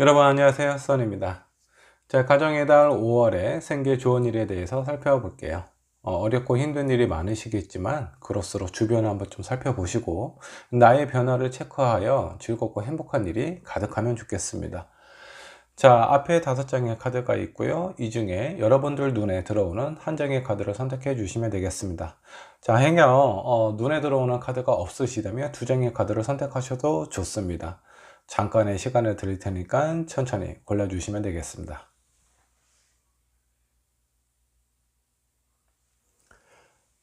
여러분 안녕하세요, 써니입니다. 자, 가정의 달 5월에 생길 좋은 일에 대해서 살펴볼게요. 어렵고 힘든 일이 많으시겠지만 그럴수록 주변을 한번 좀 살펴보시고 나의 변화를 체크하여 즐겁고 행복한 일이 가득하면 좋겠습니다. 자, 앞에 5장의 카드가 있고요. 이 중에 여러분들 눈에 들어오는 한 장의 카드를 선택해 주시면 되겠습니다. 자, 행여 눈에 들어오는 카드가 없으시다면 2장의 카드를 선택하셔도 좋습니다. 잠깐의 시간을 드릴 테니까 천천히 골라주시면 되겠습니다.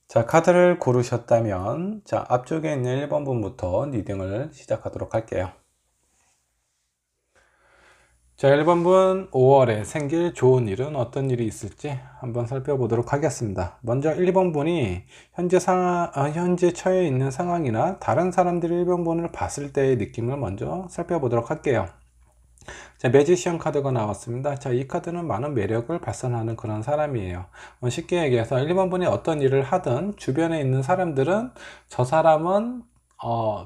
자, 카드를 고르셨다면 자, 앞쪽에 있는 1번 분부터 리딩을 시작하도록 할게요. 자, 1번 분 5월에 생길 좋은 일은 어떤 일이 있을지 한번 살펴보도록 하겠습니다. 먼저 1번 분이 현재 처해 있는 상황이나 다른 사람들이 1번 분을 봤을 때의 느낌을 먼저 살펴보도록 할게요. 자, 매지션 카드가 나왔습니다. 자, 이 카드는 많은 매력을 발산하는 그런 사람이에요. 쉽게 얘기해서 1번 분이 어떤 일을 하든 주변에 있는 사람들은 저 사람은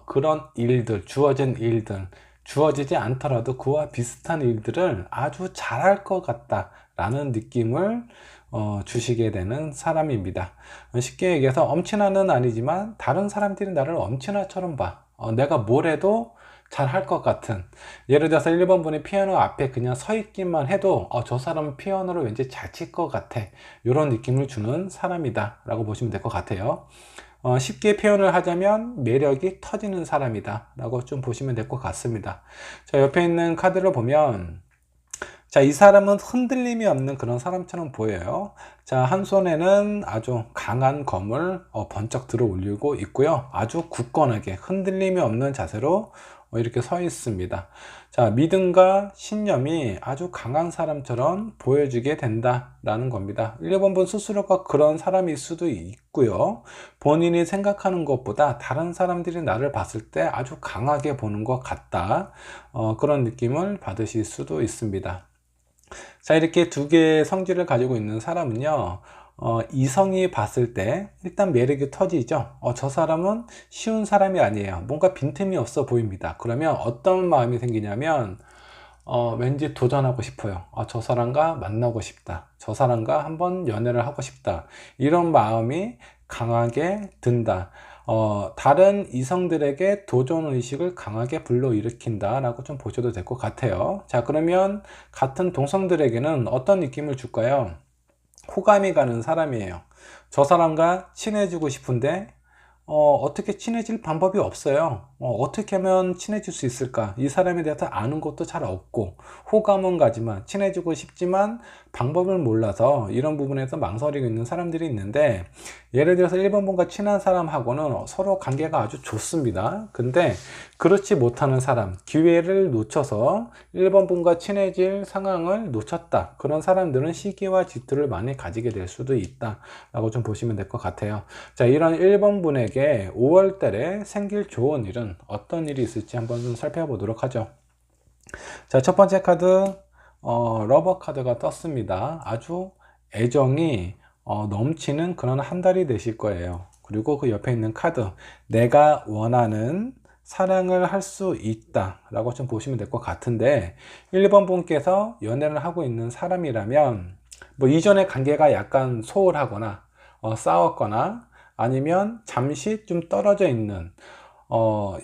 그런 일들, 주어진 일들, 주어지지 않더라도 그와 비슷한 일들을 아주 잘할 것 같다 라는 느낌을 주시게 되는 사람입니다. 쉽게 얘기해서 엄친아는 아니지만 다른 사람들이 나를 엄친아처럼 봐. 내가 뭘 해도 잘 할 것 같은, 예를 들어서 1번 분이 피아노 앞에 그냥 서 있기만 해도 저 사람은 피아노를 왠지 잘 칠 것 같아, 이런 느낌을 주는 사람이다 라고 보시면 될 것 같아요. 쉽게 표현을 하자면 매력이 터지는 사람이다 라고 좀 보시면 될 것 같습니다. 자, 옆에 있는 카드를 보면 자, 이 사람은 흔들림이 없는 그런 사람처럼 보여요. 자, 한 손에는 아주 강한 검을 번쩍 들어 올리고 있고요. 아주 굳건하게 흔들림이 없는 자세로 이렇게 서 있습니다. 자, 믿음과 신념이 아주 강한 사람처럼 보여지게 된다라는 겁니다. 1번 분 스스로가 그런 사람일 수도 있고요. 본인이 생각하는 것보다 다른 사람들이 나를 봤을 때 아주 강하게 보는 것 같다. 그런 느낌을 받으실 수도 있습니다. 자, 이렇게 두 개의 성질을 가지고 있는 사람은요, 이성이 봤을 때 일단 매력이 터지죠. 저 사람은 쉬운 사람이 아니에요. 뭔가 빈틈이 없어 보입니다. 그러면 어떤 마음이 생기냐면 왠지 도전하고 싶어요. 저 사람과 만나고 싶다. 저 사람과 한번 연애를 하고 싶다. 이런 마음이 강하게 든다. 다른 이성들에게 도전의식을 강하게 불러일으킨다 라고 좀 보셔도 될 것 같아요. 자, 그러면 같은 동성들에게는 어떤 느낌을 줄까요? 호감이 가는 사람이에요. 저 사람과 친해지고 싶은데 어떻게 친해질 방법이 없어요. 어떻게 하면 친해질 수 있을까? 이 사람에 대해서 아는 것도 잘 없고 호감은 가지만 친해지고 싶지만 방법을 몰라서 이런 부분에서 망설이고 있는 사람들이 있는데, 예를 들어서 1번 분과 친한 사람하고는 서로 관계가 아주 좋습니다. 근데 그렇지 못하는 사람, 기회를 놓쳐서 1번 분과 친해질 상황을 놓쳤다. 그런 사람들은 시기와 질투를 많이 가지게 될 수도 있다 라고 좀 보시면 될 것 같아요. 자, 이런 1번 분에게 5월 달에 생길 좋은 일은 어떤 일이 있을지 한번 좀 살펴보도록 하죠. 자, 첫 번째 카드 러버 카드가 떴습니다. 아주 애정이 넘치는 그런 한 달이 되실 거예요. 그리고 그 옆에 있는 카드, 내가 원하는 사랑을 할 수 있다 라고 좀 보시면 될 것 같은데, 1번 분께서 연애를 하고 있는 사람이라면 뭐 이전의 관계가 약간 소홀하거나 싸웠거나 아니면 잠시 좀 떨어져 있는,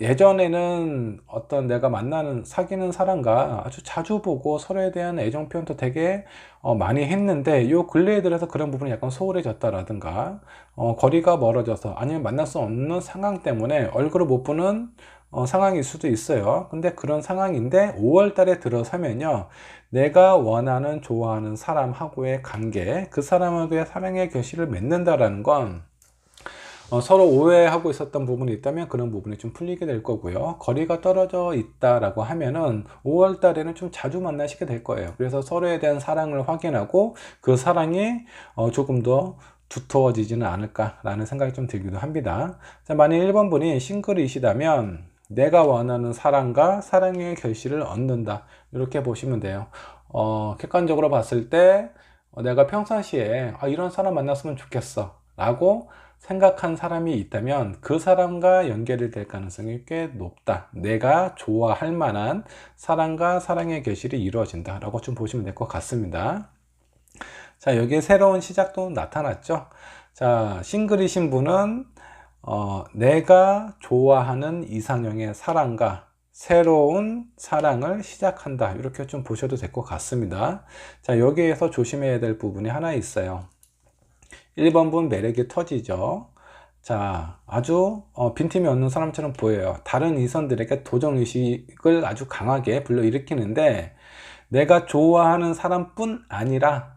예전에는 어떤 내가 만나는 사귀는 사람과 아주 자주 보고 서로에 대한 애정 표현도 되게 많이 했는데 요 근래에 들어서 그런 부분이 약간 소홀해졌다라든가 거리가 멀어져서 아니면 만날 수 없는 상황 때문에 얼굴을 못 보는 상황일 수도 있어요. 근데 그런 상황인데 5월 달에 들어서면요, 내가 원하는 좋아하는 사람하고의 관계, 그 사람하고의 사랑의 결실을 맺는다라는 건 서로 오해하고 있었던 부분이 있다면 그런 부분이 좀 풀리게 될 거고요. 거리가 떨어져 있다라고 하면은 5월 달에는 좀 자주 만나시게 될 거예요. 그래서 서로에 대한 사랑을 확인하고 그 사랑이 조금 더 두터워지지는 않을까라는 생각이 좀 들기도 합니다. 자, 만약 1번 분이 싱글이시다면 내가 원하는 사랑과 사랑의 결실을 얻는다, 이렇게 보시면 돼요. 객관적으로 봤을 때 내가 평상시에 이런 사람 만났으면 좋겠어 라고 생각한 사람이 있다면 그 사람과 연결이 될 가능성이 꽤 높다. 내가 좋아할 만한 사랑과 사랑의 결실이 이루어진다 라고 좀 보시면 될 것 같습니다. 자, 여기에 새로운 시작도 나타났죠. 자, 싱글이신 분은 내가 좋아하는 이상형의 사랑과 새로운 사랑을 시작한다, 이렇게 좀 보셔도 될 것 같습니다. 자, 여기에서 조심해야 될 부분이 하나 있어요. 1번 분 매력이 터지죠. 자, 아주 빈틈이 없는 사람처럼 보여요. 다른 이성들에게 도전의식을 아주 강하게 불러일으키는데, 내가 좋아하는 사람뿐 아니라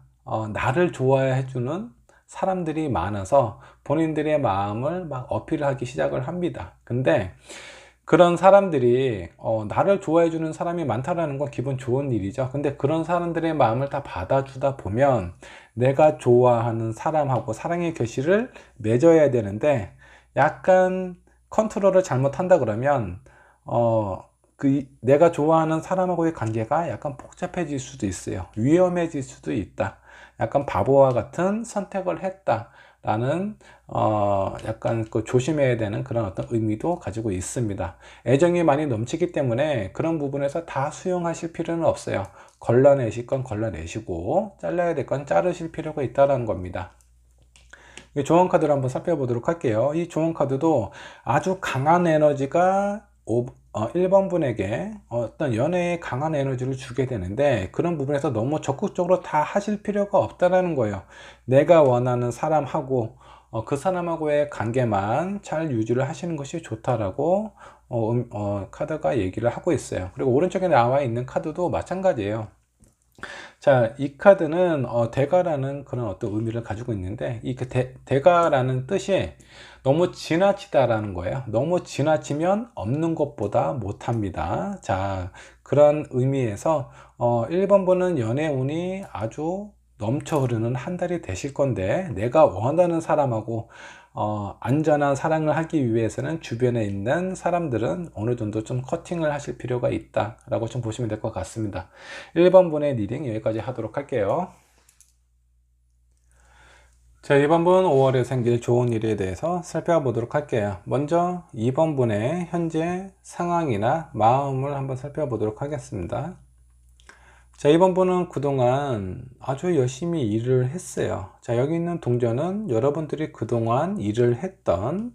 나를 좋아해 주는 사람들이 많아서 본인들의 마음을 막 어필하기 시작을 합니다. 근데 그런 사람들이 나를 좋아해 주는 사람이 많다라는 건 기분 좋은 일이죠. 근데 그런 사람들의 마음을 다 받아주다 보면 내가 좋아하는 사람하고 사랑의 결실을 맺어야 되는데, 약간 컨트롤을 잘못한다 그러면 내가 좋아하는 사람하고의 관계가 약간 복잡해질 수도 있어요. 위험해질 수도 있다. 약간 바보와 같은 선택을 했다라는 약간 조심해야 되는 그런 어떤 의미도 가지고 있습니다. 애정이 많이 넘치기 때문에 그런 부분에서 다 수용하실 필요는 없어요. 걸러내실 건 걸러내시고 잘라야 될 건 자르실 필요가 있다는 겁니다. 이 조언 카드를 한번 살펴보도록 할게요. 이 조언 카드도 아주 강한 에너지가 1번 분에게 어떤 연애에 강한 에너지를 주게 되는데, 그런 부분에서 너무 적극적으로 다 하실 필요가 없다라는 거예요. 내가 원하는 사람하고 그 사람하고의 관계만 잘 유지를 하시는 것이 좋다라고 카드가 얘기를 하고 있어요. 그리고 오른쪽에 나와 있는 카드도 마찬가지예요. 자, 이 카드는 대가라는 그런 어떤 의미를 가지고 있는데, 이 대가라는 뜻이 너무 지나치다라는 거예요. 너무 지나치면 없는 것보다 못합니다. 자, 그런 의미에서 1번 분은 연애운이 아주 넘쳐 흐르는 한 달이 되실 건데, 내가 원하는 사람하고 안전한 사랑을 하기 위해서는 주변에 있는 사람들은 어느 정도 좀 커팅을 하실 필요가 있다 라고 좀 보시면 될 것 같습니다. 1번 분의 리딩 여기까지 하도록 할게요. 자, 2번 분 5월에 생길 좋은 일에 대해서 살펴보도록 할게요. 먼저 2번 분의 현재 상황이나 마음을 한번 살펴보도록 하겠습니다. 자, 2번 분은 그동안 아주 열심히 일을 했어요. 자, 여기 있는 동전은 여러분들이 그동안 일을 했던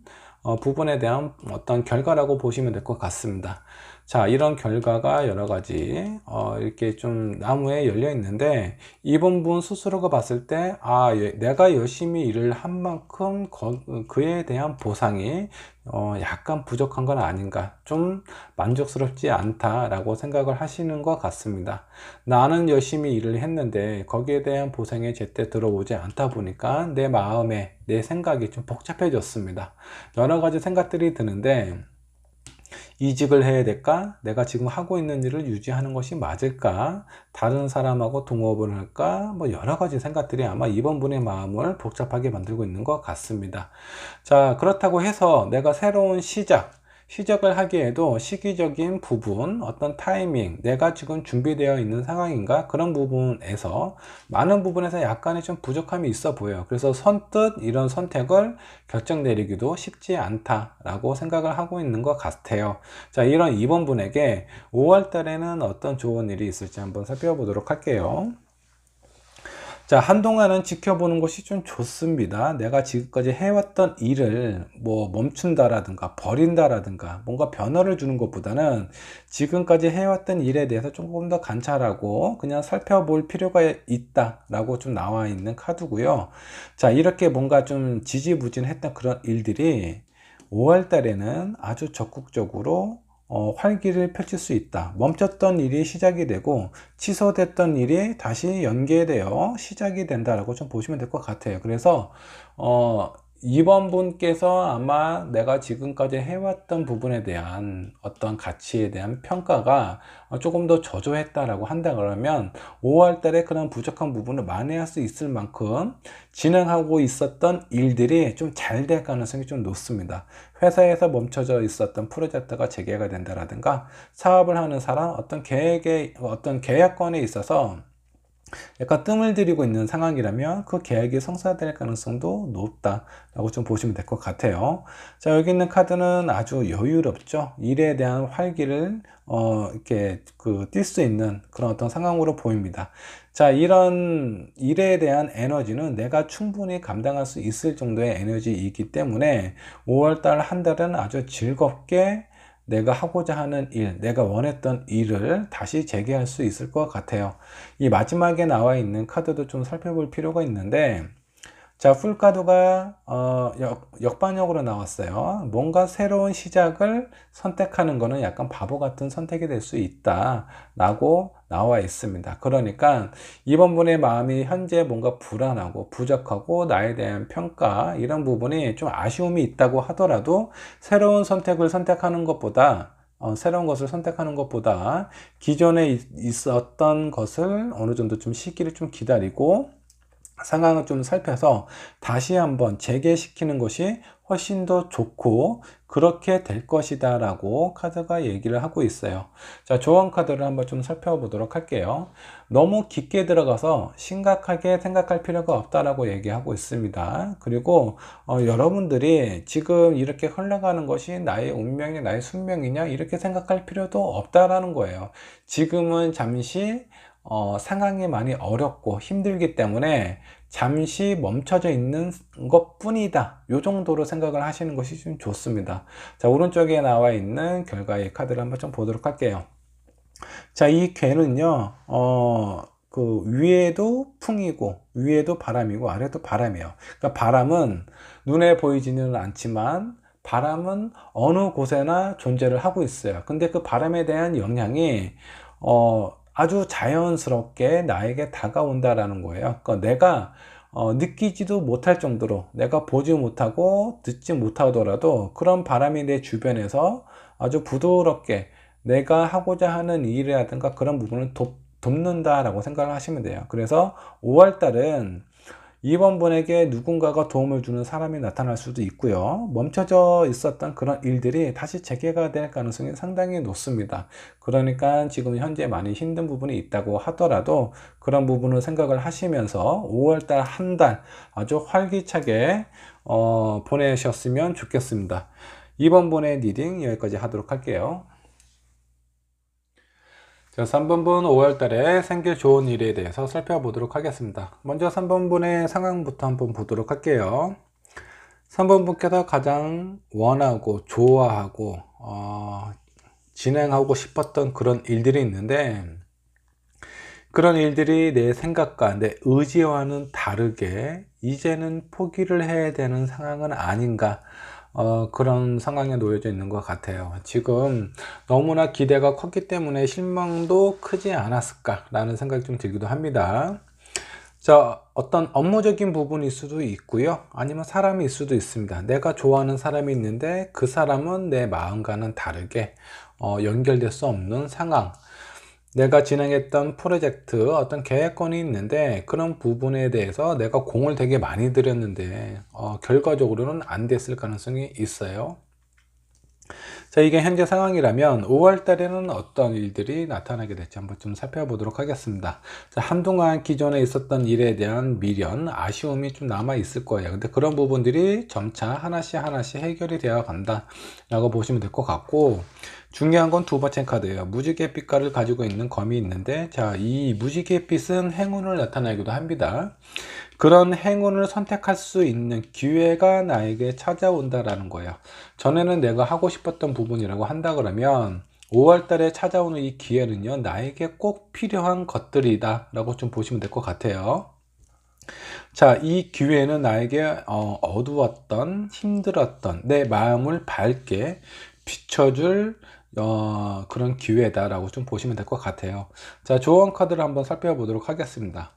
부분에 대한 어떤 결과라고 보시면 될 것 같습니다. 자, 이런 결과가 여러 가지 이렇게 좀 나무에 열려 있는데, 2번 분 스스로가 봤을 때 내가 열심히 일을 한 만큼 그에 대한 보상이 약간 부족한 건 아닌가, 좀 만족스럽지 않다라고 생각을 하시는 것 같습니다. 나는 열심히 일을 했는데 거기에 대한 보상이 제때 들어오지 않다 보니까 내 마음에 내 생각이 좀 복잡해졌습니다. 여러 가지 생각들이 드는데, 이직을 해야 될까? 내가 지금 하고 있는 일을 유지하는 것이 맞을까? 다른 사람하고 동업을 할까? 뭐 여러 가지 생각들이 아마 이번 분의 마음을 복잡하게 만들고 있는 것 같습니다. 자, 그렇다고 해서 내가 새로운 시작을 하기에도 시기적인 부분, 어떤 타이밍, 내가 지금 준비되어 있는 상황인가, 그런 부분에서 많은 부분에서 약간의 좀 부족함이 있어 보여요. 그래서 선뜻 이런 선택을 결정 내리기도 쉽지 않다라고 생각을 하고 있는 것 같아요. 자, 이런 2번 분에게 5월 달에는 어떤 좋은 일이 있을지 한번 살펴보도록 할게요. 자, 한동안은 지켜보는 것이 좀 좋습니다. 내가 지금까지 해왔던 일을 뭐 멈춘다라든가 버린다라든가 뭔가 변화를 주는 것보다는 지금까지 해왔던 일에 대해서 조금 더 관찰하고 그냥 살펴볼 필요가 있다라고 좀 나와 있는 카드고요. 자, 이렇게 뭔가 좀 지지부진했던 그런 일들이 5월 달에는 아주 적극적으로 활기를 펼칠 수 있다. 멈췄던 일이 시작이 되고 취소됐던 일이 다시 연계되어 시작이 된다라고 좀 보시면 될 것 같아요. 그래서 2번 분께서 아마 내가 지금까지 해왔던 부분에 대한 어떤 가치에 대한 평가가 조금 더 저조했다라고 한다 그러면 5월 달에 그런 부족한 부분을 만회할 수 있을 만큼 진행하고 있었던 일들이 좀 잘 될 가능성이 좀 높습니다. 회사에서 멈춰져 있었던 프로젝트가 재개가 된다라든가, 사업을 하는 사람 어떤 계약건에 있어서 약간 뜸을 들이고 있는 상황이라면 그 계획이 성사될 가능성도 높다라고 좀 보시면 될 것 같아요. 자, 여기 있는 카드는 아주 여유롭죠. 일에 대한 활기를 이렇게 띌 수 있는 그런 어떤 상황으로 보입니다. 자, 이런 일에 대한 에너지는 내가 충분히 감당할 수 있을 정도의 에너지이기 때문에 5월달 한 달은 아주 즐겁게 내가 하고자 하는 일, 내가 원했던 일을 다시 재개할 수 있을 것 같아요. 이 마지막에 나와 있는 카드도 좀 살펴볼 필요가 있는데, 자, 풀카드가 역반역으로 나왔어요. 뭔가 새로운 시작을 선택하는 것은 약간 바보 같은 선택이 될 수 있다 라고 나와 있습니다. 그러니까 이번 분의 마음이 현재 뭔가 불안하고 부족하고 나에 대한 평가 이런 부분이 좀 아쉬움이 있다고 하더라도 새로운 선택을 선택하는 것보다 새로운 것을 선택하는 것보다 기존에 있었던 것을 어느 정도 좀 시기를 좀 기다리고 상황을 좀 살펴서 다시 한번 재개시키는 것이 훨씬 더 좋고 그렇게 될 것이다 라고 카드가 얘기를 하고 있어요. 자, 조언 카드를 한번 좀 살펴보도록 할게요. 너무 깊게 들어가서 심각하게 생각할 필요가 없다라고 얘기하고 있습니다. 그리고 여러분들이 지금 이렇게 흘러가는 것이 나의 운명이 나의 숙명이냐 이렇게 생각할 필요도 없다라는 거예요. 지금은 잠시 상황이 많이 어렵고 힘들기 때문에 잠시 멈춰져 있는 것 뿐이다. 요 정도로 생각을 하시는 것이 좀 좋습니다. 자, 오른쪽에 나와 있는 결과의 카드를 한번 좀 보도록 할게요. 자, 이 괴는요, 위에도 풍이고, 위에도 바람이고, 아래도 바람이에요. 그러니까 바람은 눈에 보이지는 않지만, 바람은 어느 곳에나 존재를 하고 있어요. 근데 그 바람에 대한 영향이, 아주 자연스럽게 나에게 다가온다라는 거예요. 그러니까 내가 느끼지도 못할 정도로 내가 보지 못하고 듣지 못하더라도 그런 바람이 내 주변에서 아주 부드럽게 내가 하고자 하는 일이라든가 그런 부분을 돕는다라고 생각을 하시면 돼요. 그래서 5월 달은 이번 분에게 누군가가 도움을 주는 사람이 나타날 수도 있고요. 멈춰져 있었던 그런 일들이 다시 재개가 될 가능성이 상당히 높습니다. 그러니까 지금 현재 많이 힘든 부분이 있다고 하더라도 그런 부분을 생각을 하시면서 5월달 한 달 아주 활기차게 보내셨으면 좋겠습니다. 이번 분의 리딩 여기까지 하도록 할게요. 자, 3번분 5월달에 생길 좋은 일에 대해서 살펴보도록 하겠습니다. 먼저 3번분의 상황부터 한번 보도록 할게요. 3번분께서 가장 원하고 좋아하고 진행하고 싶었던 그런 일들이 있는데 그런 일들이 내 생각과 내 의지와는 다르게 이제는 포기를 해야 되는 상황은 아닌가 그런 상황에 놓여져 있는 것 같아요. 지금 너무나 기대가 컸기 때문에 실망도 크지 않았을까 라는 생각이 좀 들기도 합니다. 자, 어떤 업무적인 부분일 수도 있고요. 아니면 사람일 수도 있습니다. 내가 좋아하는 사람이 있는데 그 사람은 내 마음과는 다르게 연결될 수 없는 상황. 내가 진행했던 프로젝트 어떤 계획권이 있는데 그런 부분에 대해서 내가 공을 되게 많이 들였는데 결과적으로는 안 됐을 가능성이 있어요. 자, 이게 현재 상황이라면 5월 달에는 어떤 일들이 나타나게 될지 한번 좀 살펴보도록 하겠습니다. 자, 한동안 기존에 있었던 일에 대한 미련, 아쉬움이 좀 남아 있을 거예요. 근데 그런 부분들이 점차 하나씩 해결이 되어 간다 라고 보시면 될 것 같고, 중요한 건 두 번째 카드예요. 무지갯빛깔을 가지고 있는 검이 있는데, 자, 이 무지갯빛은 행운을 나타내기도 합니다. 그런 행운을 선택할 수 있는 기회가 나에게 찾아온다라는 거예요. 전에는 내가 하고 싶었던 부분이라고 한다 그러면 5월 달에 찾아오는 이 기회는요, 나에게 꼭 필요한 것들이다 라고 좀 보시면 될 것 같아요. 자, 이 기회는 나에게 어두웠던, 힘들었던 내 마음을 밝게 비춰줄 그런 기회다라고 좀 보시면 될 것 같아요. 자, 조언 카드를 한번 살펴보도록 하겠습니다.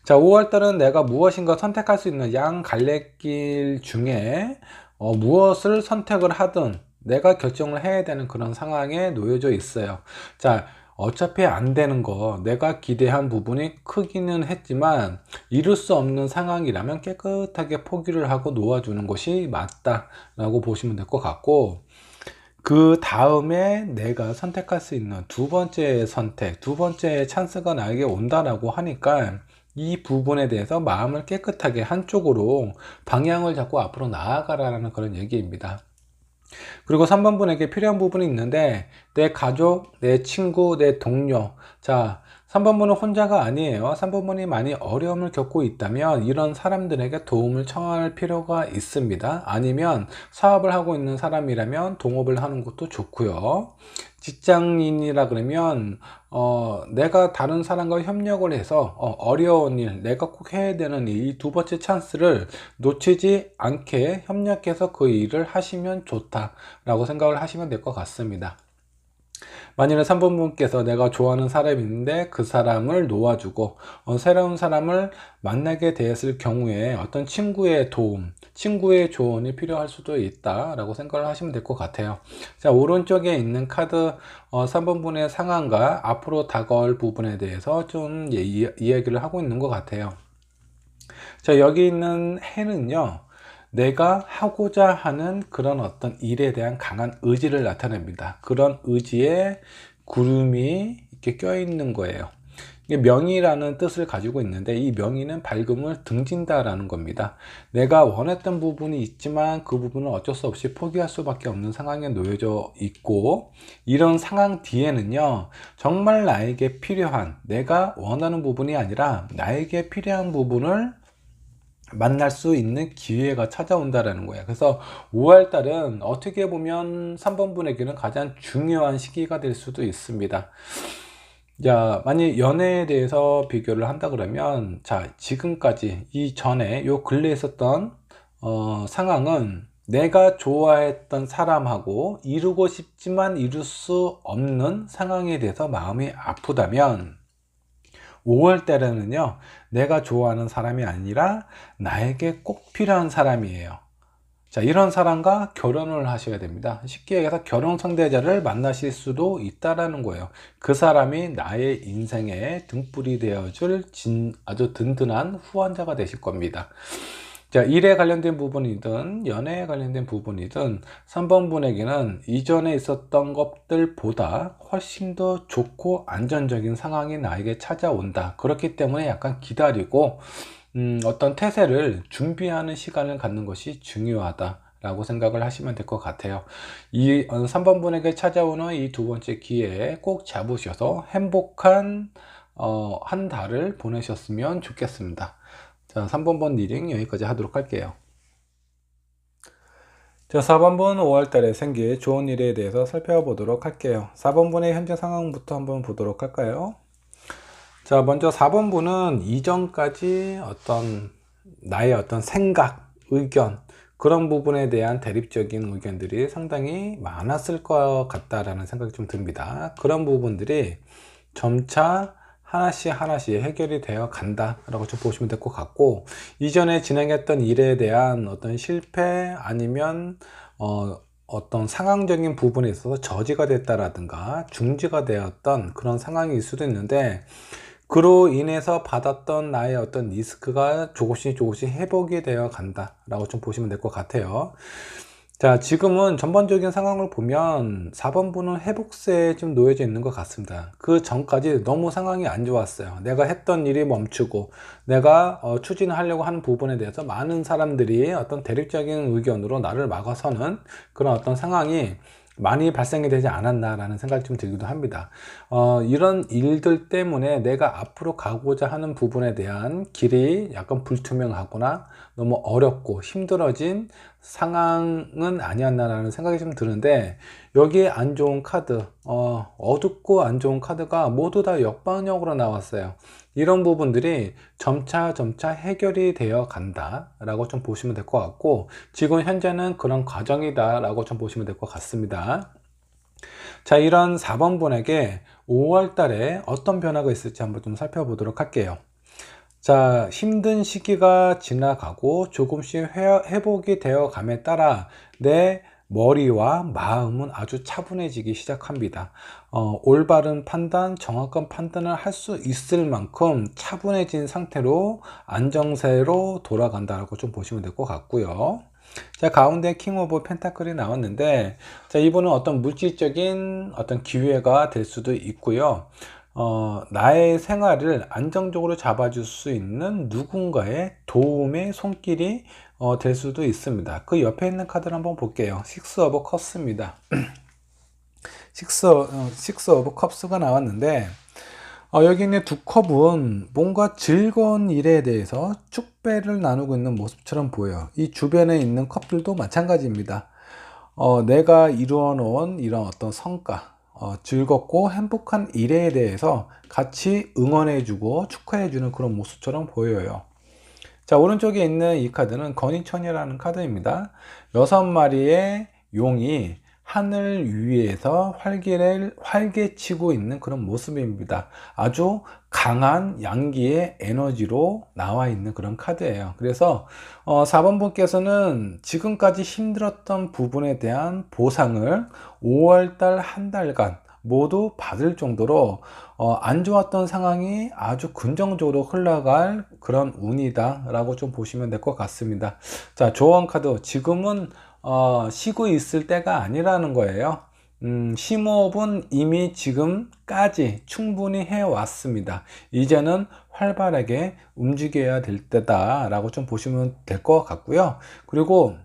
자, 5월달은 내가 무엇인가 선택할 수 있는 양 갈래길 중에 무엇을 선택을 하든 내가 결정을 해야 되는 그런 상황에 놓여져 있어요. 자, 어차피 안 되는 거 내가 기대한 부분이 크기는 했지만 이룰 수 없는 상황이라면 깨끗하게 포기를 하고 놓아주는 것이 맞다라고 보시면 될 것 같고, 그 다음에 내가 선택할 수 있는 두 번째 선택, 두 번째 찬스가 나에게 온다라고 하니까 이 부분에 대해서 마음을 깨끗하게 한쪽으로 방향을 잡고 앞으로 나아가라는 그런 얘기입니다. 그리고 3번 분에게 필요한 부분이 있는데, 내 가족, 내 친구, 내 동료. 자, 3번 분은 혼자가 아니에요. 3번 분이 많이 어려움을 겪고 있다면 이런 사람들에게 도움을 청할 필요가 있습니다. 아니면 사업을 하고 있는 사람이라면 동업을 하는 것도 좋고요. 직장인이라 그러면 내가 다른 사람과 협력을 해서 어려운 일, 내가 꼭 해야 되는 이 두 번째 찬스를 놓치지 않게 협력해서 그 일을 하시면 좋다라고 생각을 하시면 될 것 같습니다. 만일에 3번 분께서 내가 좋아하는 사람이 있는데 그 사람을 놓아주고 새로운 사람을 만나게 되었을 경우에 어떤 친구의 도움, 친구의 조언이 필요할 수도 있다 라고 생각을 하시면 될 것 같아요. 자, 오른쪽에 있는 카드 3번 분의 상황과 앞으로 다가올 부분에 대해서 좀 이야기를 하고 있는 것 같아요. 자, 여기 있는 해는요, 내가 하고자 하는 그런 어떤 일에 대한 강한 의지를 나타냅니다. 그런 의지에 구름이 이렇게 껴 있는 거예요. 이게 명의라는 뜻을 가지고 있는데, 이 명의는 밝음을 등진다라는 겁니다. 내가 원했던 부분이 있지만 그 부분은 어쩔 수 없이 포기할 수밖에 없는 상황에 놓여져 있고, 이런 상황 뒤에는요, 정말 나에게 필요한, 내가 원하는 부분이 아니라 나에게 필요한 부분을 만날 수 있는 기회가 찾아온다라는 거예요. 그래서 5월달은 어떻게 보면 3번 분에게는 가장 중요한 시기가 될 수도 있습니다. 자, 만약 연애에 대해서 비교를 한다 그러면, 자, 지금까지 이전에 요 근래에 있었던 상황은 내가 좋아했던 사람하고 이루고 싶지만 이룰 수 없는 상황에 대해서 마음이 아프다면, 5월 달에는요, 내가 좋아하는 사람이 아니라 나에게 꼭 필요한 사람이에요. 자, 이런 사람과 결혼을 하셔야 됩니다. 쉽게 얘기해서 결혼 상대자를 만나실 수도 있다라는 거예요. 그 사람이 나의 인생의 등불이 되어줄 아주 든든한 후원자가 되실 겁니다. 자, 일에 관련된 부분이든 연애에 관련된 부분이든 3번 분에게는 이전에 있었던 것들보다 훨씬 더 좋고 안전적인 상황이 나에게 찾아온다. 그렇기 때문에 약간 기다리고 어떤 태세를 준비하는 시간을 갖는 것이 중요하다 라고 생각을 하시면 될 것 같아요. 이 3번 분에게 찾아오는 이 두 번째 기회에 꼭 잡으셔서 행복한 한 달을 보내셨으면 좋겠습니다. 자, 3번 리딩 여기까지 하도록 할게요. 자, 4번분 5월달에 생길 좋은 일에 대해서 살펴보도록 할게요. 4번분의 현재 상황부터 한번 보도록 할까요? 자, 먼저 4번분은 이전까지 나의 어떤 생각, 의견, 그런 부분에 대한 대립적인 의견들이 상당히 많았을 것 같다라는 생각이 좀 듭니다. 그런 부분들이 점차 하나씩 해결이 되어 간다 라고 좀 보시면 될 것 같고, 이전에 진행했던 일에 대한 어떤 실패 아니면 어떤 상황적인 부분에 있어서 저지가 됐다라든가 중지가 되었던 그런 상황일 수도 있는데, 그로 인해서 받았던 나의 어떤 리스크가 조금씩 회복이 되어 간다 라고 좀 보시면 될 것 같아요. 자, 지금은 전반적인 상황을 보면 4번분은 회복세에 좀 놓여져 있는 것 같습니다. 그 전까지 너무 상황이 안 좋았어요. 내가 했던 일이 멈추고 내가 추진하려고 하는 부분에 대해서 많은 사람들이 어떤 대립적인 의견으로 나를 막아서는 그런 어떤 상황이 많이 발생이 되지 않았나라는 생각이 좀 들기도 합니다. 이런 일들 때문에 내가 앞으로 가고자 하는 부분에 대한 길이 약간 불투명하거나 너무 어렵고 힘들어진 상황은 아니었나라는 생각이 좀 드는데, 여기에 안 좋은 카드, 어둡고 안 좋은 카드가 모두 다 역방향으로 나왔어요. 이런 부분들이 점차 해결이 되어 간다 라고 좀 보시면 될 것 같고, 지금 현재는 그런 과정이다 라고 좀 보시면 될 것 같습니다. 자, 이런 4번 분에게 5월 달에 어떤 변화가 있을지 한번 좀 살펴보도록 할게요. 자, 힘든 시기가 지나가고 조금씩 회복이 되어 감에 따라 내 머리와 마음은 아주 차분해지기 시작합니다. 올바른 판단, 정확한 판단을 할 수 있을 만큼 차분해진 상태로 안정세로 돌아간다고 좀 보시면 될 것 같고요. 자, 가운데 킹 오브 펜타클이 나왔는데, 자, 이분은 어떤 물질적인 어떤 기회가 될 수도 있고요. 나의 생활을 안정적으로 잡아줄 수 있는 누군가의 도움의 손길이 될 수도 있습니다. 그 옆에 있는 카드를 한번 볼게요. 식스 오브 컵스입니다. 식스 오브 컵스가 나왔는데, 여기 있는 두 컵은 뭔가 즐거운 일에 대해서 축배를 나누고 있는 모습처럼 보여요. 이 주변에 있는 컵들도 마찬가지입니다. 내가 이루어 놓은 이런 어떤 성과, 즐겁고 행복한 일에 대해서 같이 응원해주고 축하해주는 그런 모습처럼 보여요. 자, 오른쪽에 있는 이 카드는 건의천이라는 카드입니다. 6마리의 용이 하늘 위에서 활개치고 있는 그런 모습입니다. 아주 강한 양기의 에너지로 나와 있는 그런 카드예요. 그래서 4번 분께서는 지금까지 힘들었던 부분에 대한 보상을 5월달 한 달간 모두 받을 정도로 안 좋았던 상황이 아주 긍정적으로 흘러갈 그런 운이다 라고 좀 보시면 될 것 같습니다. 자, 조언 카드, 지금은 쉬고 있을 때가 아니라는 거예요. 심호흡은 이미 지금까지 충분히 해왔습니다. 이제는 활발하게 움직여야 될 때다 라고 좀 보시면 될 것 같고요. 그리고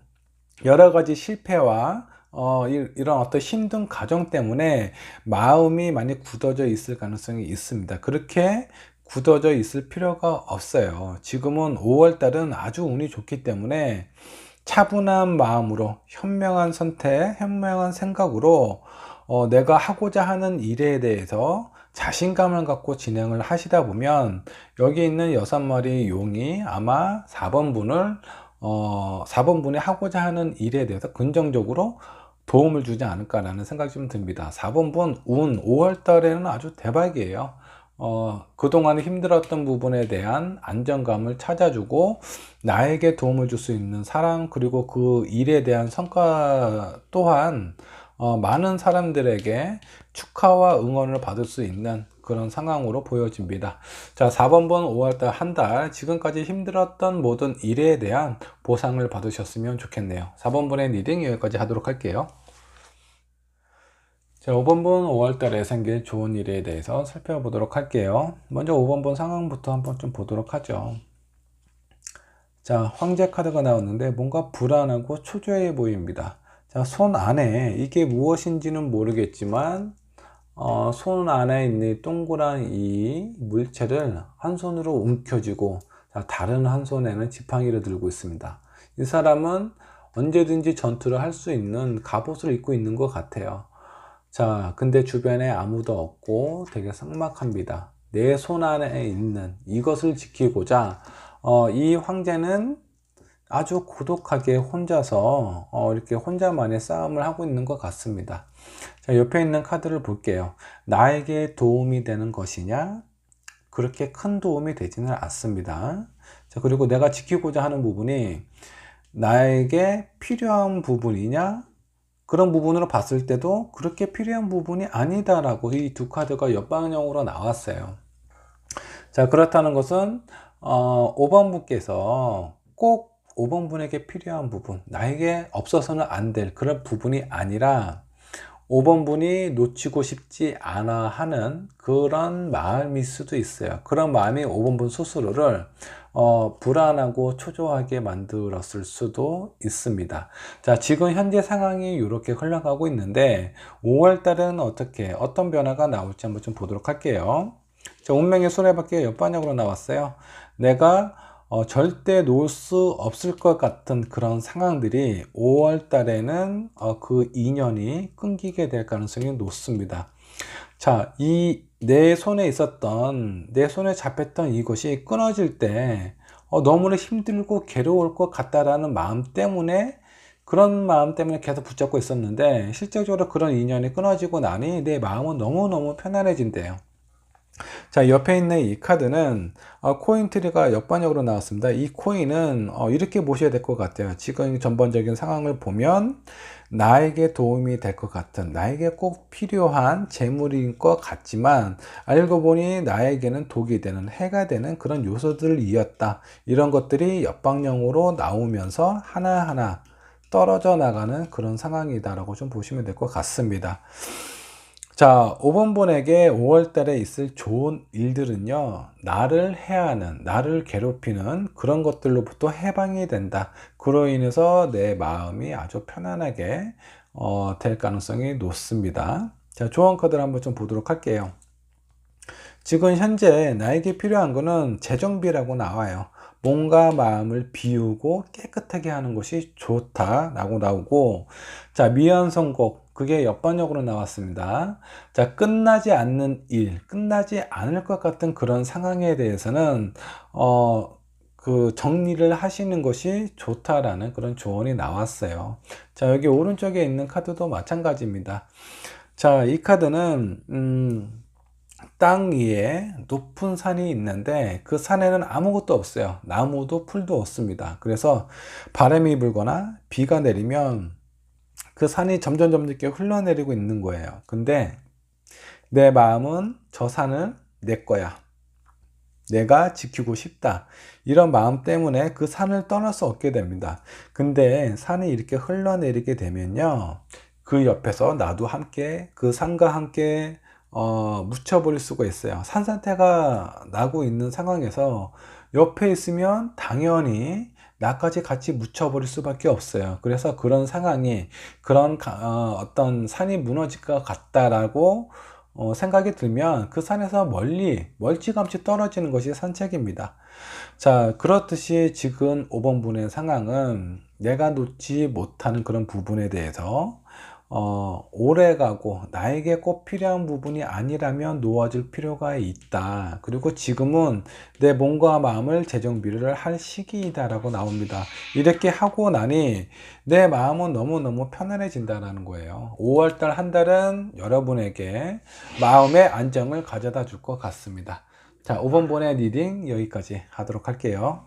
여러 가지 실패와 이런 어떤 힘든 과정 때문에 마음이 많이 굳어져 있을 가능성이 있습니다. 그렇게 굳어져 있을 필요가 없어요. 지금은 5월 달은 아주 운이 좋기 때문에 차분한 마음으로 현명한 선택, 현명한 생각으로 내가 하고자 하는 일에 대해서 자신감을 갖고 진행을 하시다 보면 여기 있는 6마리 용이 아마 4번분이 하고자 하는 일에 대해서 긍정적으로 도움을 주지 않을까라는 생각이 좀 듭니다. 4번분 운 5월 달에는 아주 대박이에요. 그동안 힘들었던 부분에 대한 안정감을 찾아주고 나에게 도움을 줄 수 있는 사람, 그리고 그 일에 대한 성과 또한 많은 사람들에게 축하와 응원을 받을 수 있는 그런 상황으로 보여집니다. 자, 4번분 5월달 한 달 지금까지 힘들었던 모든 일에 대한 보상을 받으셨으면 좋겠네요. 4번분의 리딩 여기까지 하도록 할게요. 자, 5번분 5월달에 생길 좋은 일에 대해서 살펴보도록 할게요. 먼저 5번분 상황부터 한번 좀 보도록 하죠. 자, 황제 카드가 나왔는데 뭔가 불안하고 초조해 보입니다. 자, 손 안에 이게 무엇인지는 모르겠지만 손 안에 있는 동그란 이 물체를 한 손으로 움켜쥐고 다른 한 손에는 지팡이를 들고 있습니다. 이 사람은 언제든지 전투를 할 수 있는 갑옷을 입고 있는 것 같아요. 자, 근데 주변에 아무도 없고 되게 삭막합니다. 내 손 안에 있는 이것을 지키고자 이 황제는 아주 고독하게 혼자서 이렇게 혼자만의 싸움을 하고 있는 것 같습니다. 자, 옆에 있는 카드를 볼게요. 나에게 도움이 되는 것이냐? 그렇게 큰 도움이 되지는 않습니다. 자, 그리고 내가 지키고자 하는 부분이 나에게 필요한 부분이냐? 그런 부분으로 봤을 때도 그렇게 필요한 부분이 아니다라고 이 두 카드가 옆방향으로 나왔어요. 자, 그렇다는 것은 5번 분께서 꼭 5번 분에게 필요한 부분, 나에게 없어서는 안 될 그런 부분이 아니라 5번 분이 놓치고 싶지 않아 하는 그런 마음일 수도 있어요. 그런 마음이 5번 분 스스로를 불안하고 초조하게 만들었을 수도 있습니다. 자, 지금 현재 상황이 이렇게 흘러가고 있는데 5월 달은 어떤 변화가 나올지 한번 좀 보도록 할게요. 자, 운명의 수레바퀴가 옆방향으로 나왔어요. 내가 절대 놓을 수 없을 것 같은 그런 상황들이 5월 달에는 그 인연이 끊기게 될 가능성이 높습니다. 자, 내 손에 잡혔던 이것이 끊어질 때 너무나 힘들고 괴로울 것 같다라는 그런 마음 때문에 계속 붙잡고 있었는데 실제적으로 그런 인연이 끊어지고 나니 내 마음은 너무너무 편안해진대요. 자, 옆에 있는 이 카드는 코인 트리가 옆반역으로 나왔습니다. 이 코인은 이렇게 보셔야 될 것 같아요. 지금 전반적인 상황을 보면 나에게 도움이 될 것 같은, 나에게 꼭 필요한 재물인 것 같지만 알고 보니 나에게는 독이 되는, 해가 되는 그런 요소들을 이었다. 이런 것들이 옆방향으로 나오면서 하나하나 떨어져 나가는 그런 상황이다라고 좀 보시면 될 것 같습니다. 자, 5번 분에게 5월 달에 있을 좋은 일들은요, 나를 해하는, 나를 괴롭히는 그런 것들로부터 해방이 된다. 그로 인해서 내 마음이 아주 편안하게 될 가능성이 높습니다. 자, 조언 카드를 한번 좀 보도록 할게요. 지금 현재 나에게 필요한 거는 재정비라고 나와요. 몸과 마음을 비우고 깨끗하게 하는 것이 좋다라고 나오고, 자, 미완성곡, 그게 옆번역으로 나왔습니다. 자, 끝나지 않는 일, 끝나지 않을 것 같은 그런 상황에 대해서는 그 정리를 하시는 것이 좋다라는 그런 조언이 나왔어요. 자, 여기 오른쪽에 있는 카드도 마찬가지입니다. 자, 이 카드는 땅 위에 높은 산이 있는데 그 산에는 아무것도 없어요. 나무도 풀도 없습니다. 그래서 바람이 불거나 비가 내리면 그 산이 점점 이렇게 흘러내리고 있는 거예요. 근데 내 마음은 저 산을 내 거야, 내가 지키고 싶다, 이런 마음 때문에 그 산을 떠날 수 없게 됩니다. 근데 산이 이렇게 흘러내리게 되면요, 그 옆에서 나도 함께 그 산과 함께 묻혀버릴 수가 있어요. 산사태가 나고 있는 상황에서 옆에 있으면 당연히 나까지 같이 묻혀버릴 수밖에 없어요. 그래서 그런 상황이, 그런 어떤 산이 무너질 것 같다라고 생각이 들면 그 산에서 멀찌감치 떨어지는 것이 산책입니다. 자, 그렇듯이 지금 5번 분의 상황은 내가 놓지 못하는 그런 부분에 대해서 오래가고 나에게 꼭 필요한 부분이 아니라면 놓아줄 필요가 있다. 그리고 지금은 내 몸과 마음을 재정비를 할 시기이다 라고 나옵니다. 이렇게 하고 나니 내 마음은 너무너무 편안해진다는 거예요. 5월달 한 달은 여러분에게 마음의 안정을 가져다 줄 것 같습니다. 자, 5번 번의 리딩 여기까지 하도록 할게요.